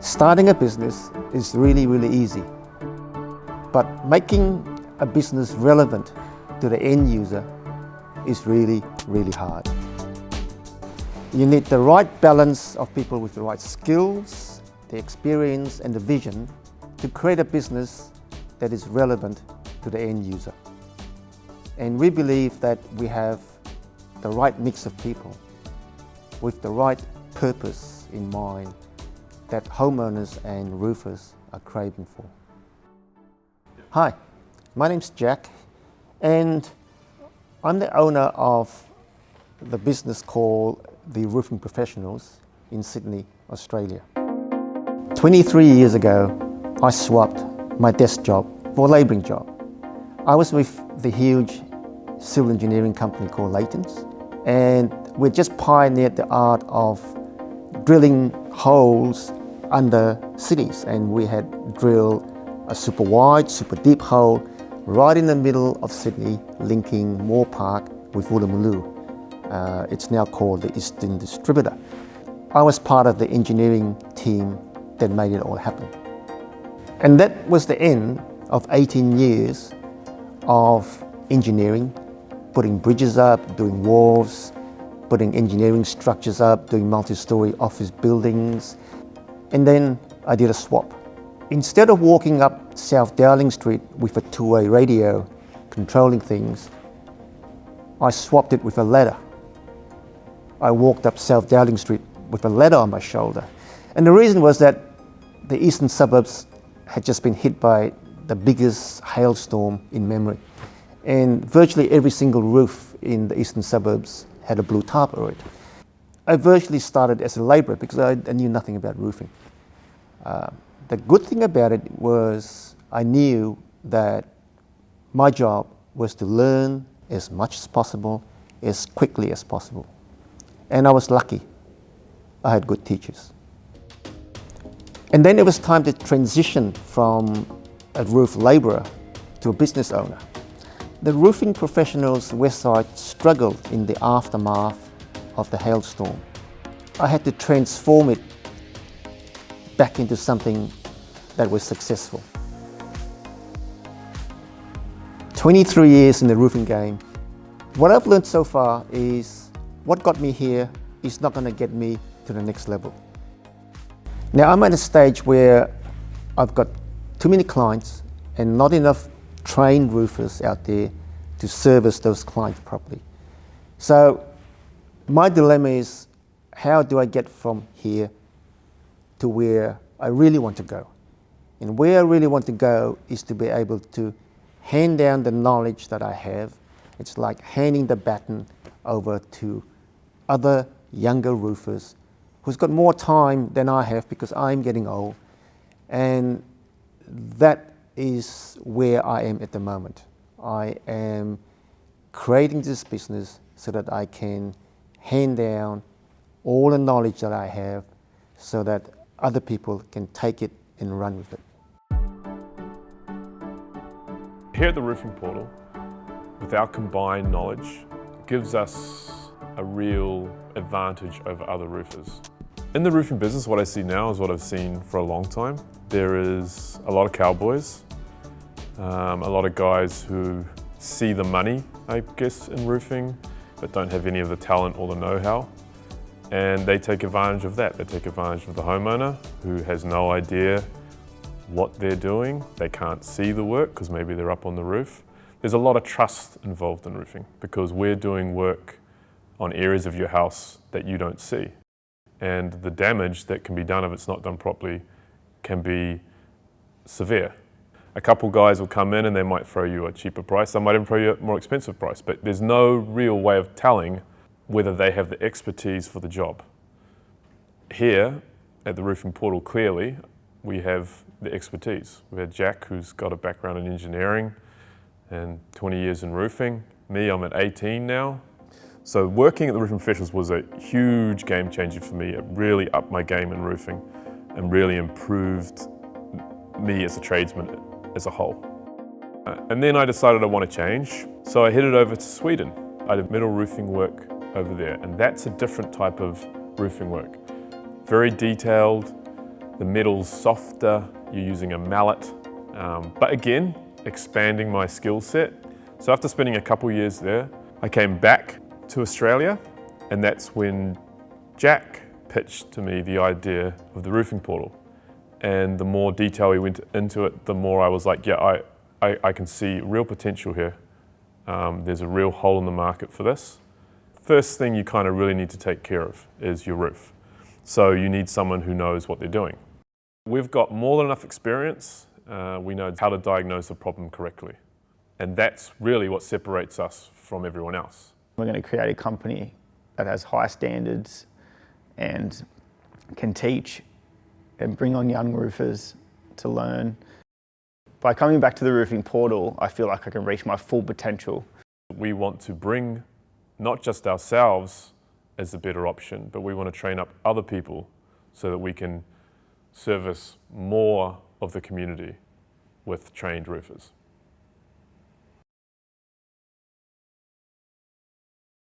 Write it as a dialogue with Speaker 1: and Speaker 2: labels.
Speaker 1: Starting a business is really, really easy, but making a business relevant to the end user is really, really hard. You need the right balance of people with the right skills, the experience and the vision to create a business that is relevant to the end user. And we believe that we have the right mix of people with the right purpose in mind that homeowners and roofers are craving for. Hi, my name's Jack and I'm the owner of the business called The Roofing Professionals in Sydney, Australia. 23 years ago, I swapped my desk job for a labouring job. I was with the huge civil engineering company called Leighton's, and we just pioneered the art of drilling holes under cities, and we had drilled a super wide, super deep hole right in the middle of Sydney, linking Moore Park with Woolloomooloo. It's now called the Eastern Distributor. I was part of the engineering team that made it all happen. And that was the end of 18 years of engineering, putting bridges up, doing wharves, putting engineering structures up, doing multi-story office buildings. And then I did a swap. Instead of walking up South Dowling Street with a two-way radio controlling things, I swapped it with a ladder. I walked up South Dowling Street with a ladder on my shoulder. And the reason was that the eastern suburbs had just been hit by the biggest hailstorm in memory. And virtually every single roof in the eastern suburbs had a blue tarp over it. I virtually started as a labourer because I knew nothing about roofing. The good thing about it was I knew that my job was to learn as much as possible, as quickly as possible. And I was lucky. I had good teachers. And then it was time to transition from a roof labourer to a business owner. The Roofing Professionals website struggled in the aftermath of the hailstorm. I had to transform it back into something that was successful. 23 years in the roofing game. What I've learned so far is what got me here is not going to get me to the next level. Now I'm at a stage where I've got too many clients and not enough trained roofers out there to service those clients properly. So my dilemma is, how do I get from here to where I really want to go? And where I really want to go is to be able to hand down the knowledge that I have. It's like handing the baton over to other younger roofers who's got more time than I have because I'm getting old. And that is where I am at the moment. I am creating this business so that I can hand down all the knowledge that I have so that other people can take it and run with it.
Speaker 2: Here at the Roofing Portal, with our combined knowledge, gives us a real advantage over other roofers. In the roofing business, what I see now is what I've seen for a long time. There is a lot of cowboys, a lot of guys who see the money, I guess, in roofing, but don't have any of the talent or the know-how. And they take advantage of that. They take advantage of the homeowner who has no idea what they're doing. They can't see the work because maybe they're up on the roof. There's a lot of trust involved in roofing because we're doing work on areas of your house that you don't see. And the damage that can be done if it's not done properly can be severe. A couple guys will come in and they might throw you a cheaper price. They might even throw you a more expensive price, but there's no real way of telling whether they have the expertise for the job. Here at the Roofing Portal, clearly, we have the expertise. We had Jack, who's got a background in engineering and 20 years in roofing. Me, I'm at 18 now. So working at the Roofing Professionals was a huge game changer for me. It really upped my game in roofing and really improved me as a tradesman as a whole. And then I decided I want to change. So I headed over to Sweden. I did metal roofing work over there, and that's a different type of roofing work. Very detailed, The metal's softer, you're using a mallet. But again, expanding my skill set. So after spending a couple years there, I came back to Australia, and that's when Jack pitched to me the idea of the roofing portal. And the more detail we went into it, the more I was like, yeah, I can see real potential here. There's a real hole in the market for this. First thing you kind of really need to take care of is your roof. So you need someone who knows what they're doing. We've got more than enough experience. We know how to diagnose a problem correctly. And that's really what separates us from everyone else.
Speaker 3: We're going to create a company that has high standards and can teach and bring on young roofers to learn. By coming back to the roofing portal, I feel like I can reach my full potential.
Speaker 2: We want to bring not just ourselves as the better option, but we want to train up other people so that we can service more of the community with trained roofers.